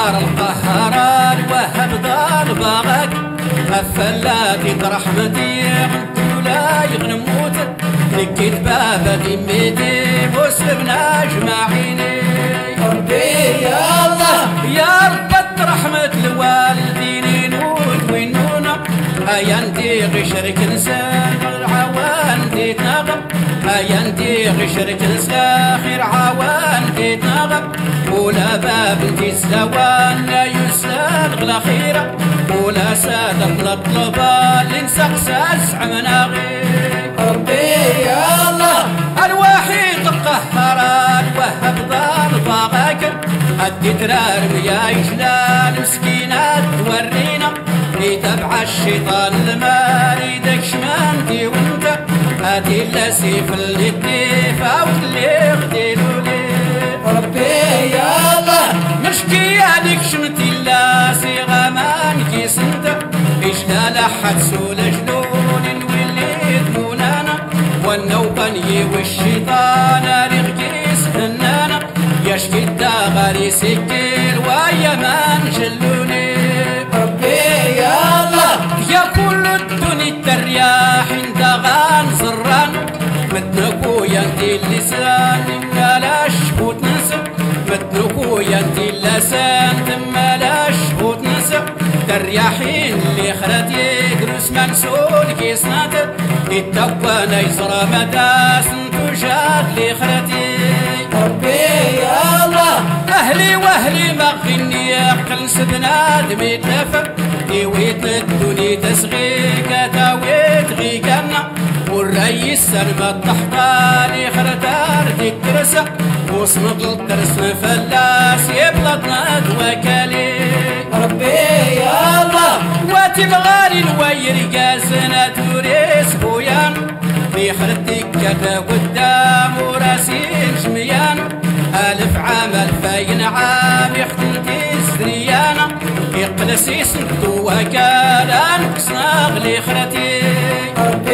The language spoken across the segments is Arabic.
الجبار القهار الوهاب دار باغاك غفلاتي رحمتي غنت ولا يغنم موتك نكيت بابا ذمتي وسلمنا اجمعيني ربي يا الله يا رب رحمة الوالدين نود وينونا هيا انتي غشرك نسان العوان تتنغم هيا انتي غشرك نسا خير عوان تتنغم ولا باب انتي سلوان لا يسال غلا خيرة ولا سادة الطلبة اللي نسقساس عمنا غير ربي يا الله الوحيد القهار الوهاب دار باغاكر هدي ترار ويا جلال مسكينات تورينا يتبع الشيطان الماري داك شمانتي وانت هادي لا سيف اللي تديفا واللي غديلو لي ربي يا الله نشكي عليك شمتي لا صيغة ما نكيس انت إجلال أحد سول جنون نولي دمونانا والنوباني والشيطان رغيس هنانا يشكي الدغاري سكيل ويا ما نجلوني ربي يا الله يا كل الدنيا الترياح انت غان زران مدنكو يا انتي اللسان مالاش فوت نسب مدنكو يا انتي اللسان مالاش فوت نسب ترياحين اللي خرات يدرس منسول كيسنات يتوى يزرى مداس انتوجات اللي خراتي ربي يا الله أهلي وأهلي ما غني عقل سبنا دمي تلفق يويت الدنيا تسغيك تاويت غيقنا والرئيس سلمى الطحطاني خرطار ديك ترسق وصمد الدرس فلاس يبلطنا دوكالي ربي يا الله وتبغالي الوير قاسنا توريس بويان في خرطيك كتا قدام وراسين جميان ألف عام ألفين عام يختلتي سريانا يقلسي سنتو وكالا نقصنا غلي خرتي ربي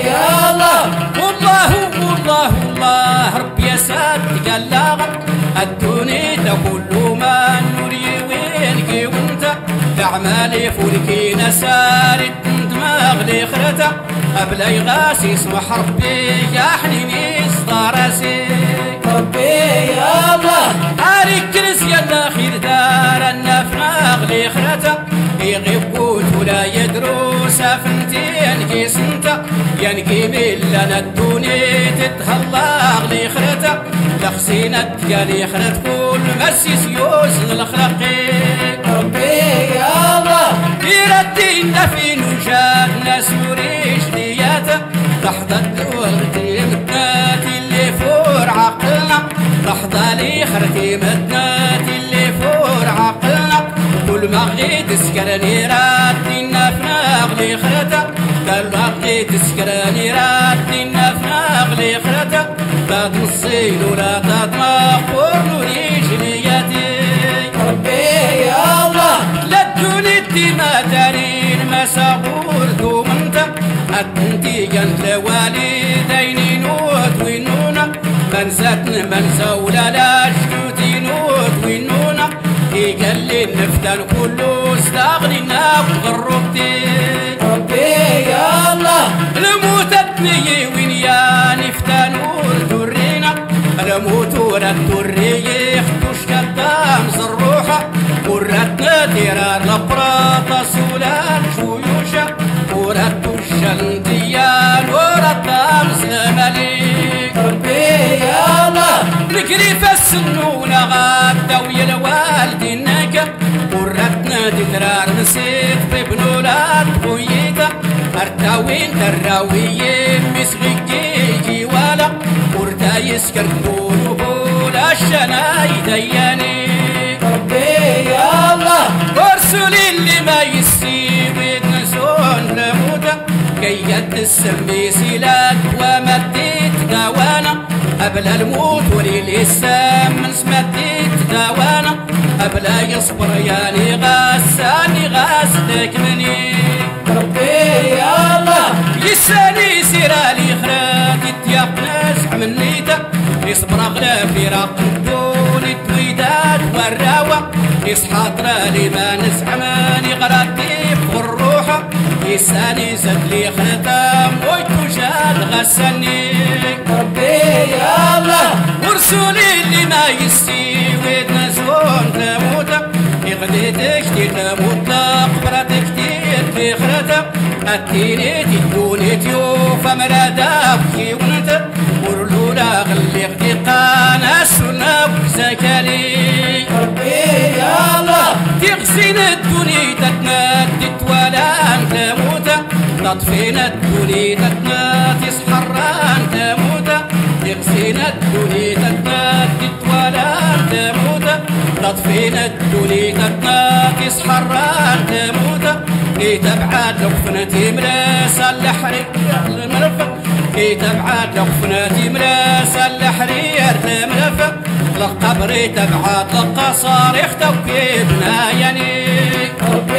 يا الله والله والله والله ربي يا ساد قلاغك الدوني كل ما نوري وينكي وانت أعمالي فولكي نساري دماغ لي خرتا قبل يغاسي اسمح ربي يا حنيني صدارسي ربي يا الله عليك كرس يلا خير دار النفاق لي خرتا يغيب قوت ولا يدروس فنتين كيس انت ينكي بلنا الدوني تتهلاغ لي خرتا لخسينة لي خرت كل مسيس يوزن الخلقي ربي يا الله يردين في نجاد ناس يريش نياته لحظة وغدي مدناتي اللي فور عقلنا لحظة لي خرتي مدناتي اللي فور عقلنا كل ما غيت سكرني راتي نفناغ لي خرتا كل ما غيت سكرني راتي نفناغ لي خرتا لا تنصيل ولا تطمق ورنوري جنياتي ربي يا الله لا تولدي ما دارين ما ساقولتو منت أنتي جنت لوالدين نوت وينونا منزتن منزا ولا لا شلوتي نوت وينونا قال لي النفتن كله استغنينا وغربتي ربي يا الله الموت ابني وين يا نفتن ودرينا الموت ولا الدري يخدوش قدام الروحه وراتنا ديرا الابراط سولان جيوشا وراتو الشنديان وراتنا مسلمالي ربي يا الله نجري في السنون غادا ويا الوالدين نكا وراتنا ديرا نسيت بابن ولاد خويتا ارتاوين تراوي مسغيكي ولا وردا يسكر بولا الشناي دياني ربي يا الله ورسول اللي ما يسيب نسون لموتا كي يتسمي سيلات ومديت دوانا قبل الموت وللإسلام من سمديت دوانا قبل يصبر ياني غاساني غاسلك مني ربي يا الله يساني سيرالي خرات يتيقنس عمليتا يصبر اغلى في راق الدون التويدات والراوة يصحى طرالي ما نسعماني غراتي في الروحة يساني زاد لي ختام ويتوجاد غساني ربي يا الله ورسولي اللي ما يستوي نزون تموت يغديتك تموت قبرتك في خرتك أتيني تكوني تيوفا مرادا بكي ونت ورلولا غلي غديقانا السنة وزكالي ربي يا الله تغسين الدنيا تتناد ولا انت موت تطفين الدنيا تتناد يسحران تموت تغسين الدنيا تتناد ولا انت موت تطفين الدنيا تتناد يسحران تموت كي تبعد لو فنتي ملاسا الحرير المرفق كي تبعد لو فنتي ملاسا الحرير المرفق لقبري تبعد لقصاريخ توكيبنا يعني ربي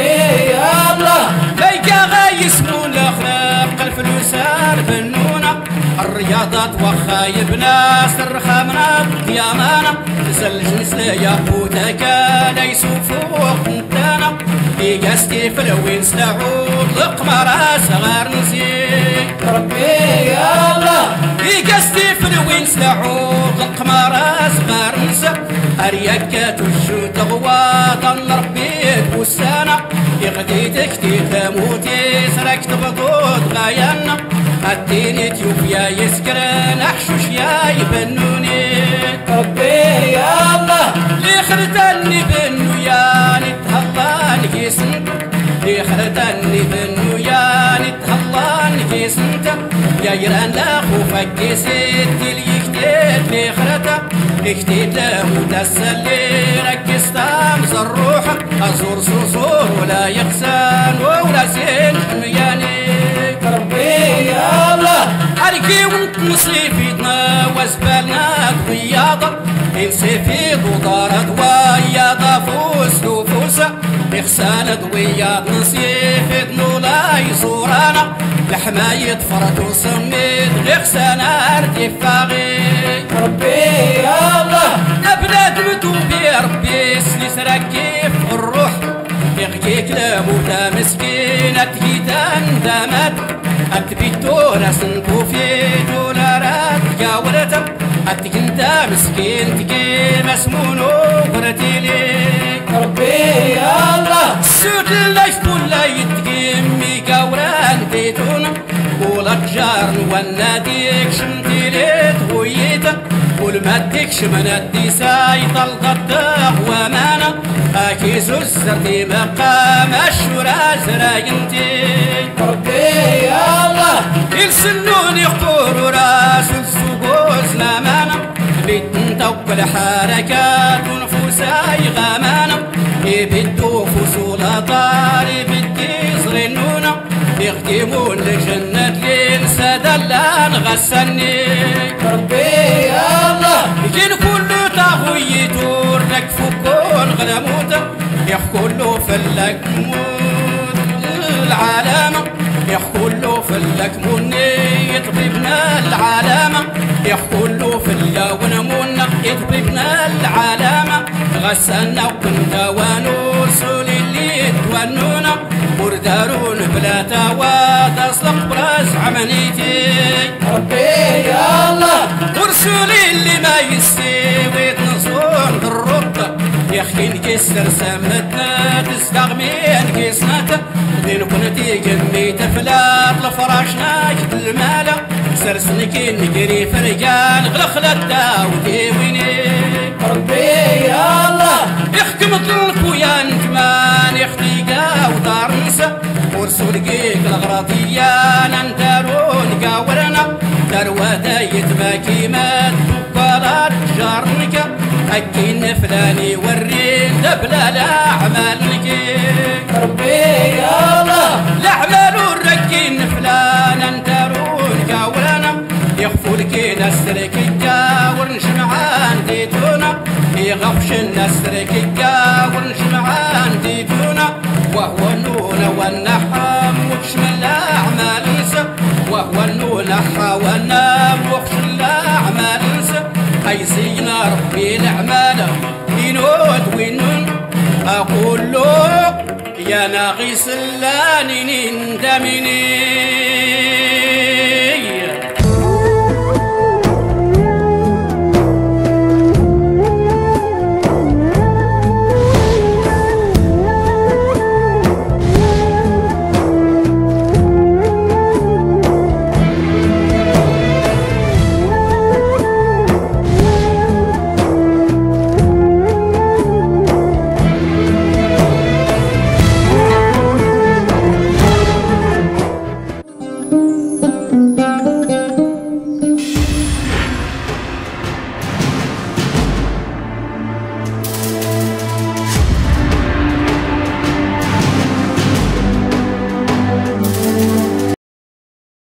يا الله بيكا غايسمو الاخلاق الفلوسان فنونا الرياضات وخايب ناس الرخامنا ديامانا تسلج نسليا بوتاكا ليسو فوق نتانا إيجاستي فلوين سلعود القمرة صغار نسيك ربي يا الله إيجاستي فلوين سلعود القمرة صغار نسيك أريكات وشو تغواطا ربيك والسنة يغديتك تموتي سرك تبطوط غايانا الديني تيوفيا يسكرن أحشوش يا يبنوني ربي يا الله لي خرتني بنو يا نتهضان كيسنت لي خرتني بنو يا نتهضان كيسنت يا يران لا خوفك كيسيت لي كتيت لي خرتا لي كتيت له تسلي ركزتا مزروحة أزور زور ولا يغسان ولا سين مياني ربي يا الله أركي وانت مصيفيتنا وزبالنا ضياضة انسفيد ودارت وياضة فوس وفوسة إخسان ضوياض نصيفيد نولا يزورانا لحماية فرد وصميد غيخسان ارتفاغي ربي يا الله أبناد متوبي ربي سليس ركيف الروح يغيك لموتا مسكينة تهيتان دامات أتبيتو ناسنكو في دولارات جاورتا أتكنتا مسكين تكي مسمونو قرتيلي ربي يا الله السود اللي يفكون لا يتقيمي قاوران تيتونا ولا جارن والناديك شمتيلي تغويتا والماديك شمنادي سايط الغداق ومانا أكيزو السردي مقام الشراز راينتي ربي يا الله يلسنون يقولوا راس السقوز نامانا بيتنتوك الحركات ونفوساي غامانا يبدو فصول طاري بدي صغنونا يخدمون لجنة الإنسى دلان غسني ربي يا الله يجين كل طاغوي دور لك فكون غلموتا يحكولو فلك موت العالم يحكولو فلك مني يطببنا العالم يحكولو فلا ونمونا يطببنا العالم غسنا وكنت ونوصل اللي تونونا وردارون بلا توا تصلق براس عمليتي ربي يا الله ورسولي اللي ما يستوي تنصون الربطة يخين كسر سمتنا تستغمين كيسناتا لين كنتي جميت فلات لفراشنا جد المالا سرسنكي نجري فرجان غلخلة داودي ويني ربي يا الله يحكم طلق ويا نجمان يختيقا ودار نسا ورسول قيق الغراضية ننتارون قاورنا دروادا يتباكي مات بقالات جارنكا أكين فلاني ورين دبلا لأعمالك ربي يا الله الأعمال الركين فلان انتارون قاورنا يخفو لك نسرك الجاور نشمعان ديتونا يغفش النسرك الجاور نشمعان ديتونا وهو النون والنحام وخشم الأعمال نسى وهو النون والنام وخشم الأعمال نسى أيزينا ربي الأعمال ينود وينون أقول له يا ناقص اللانين دمني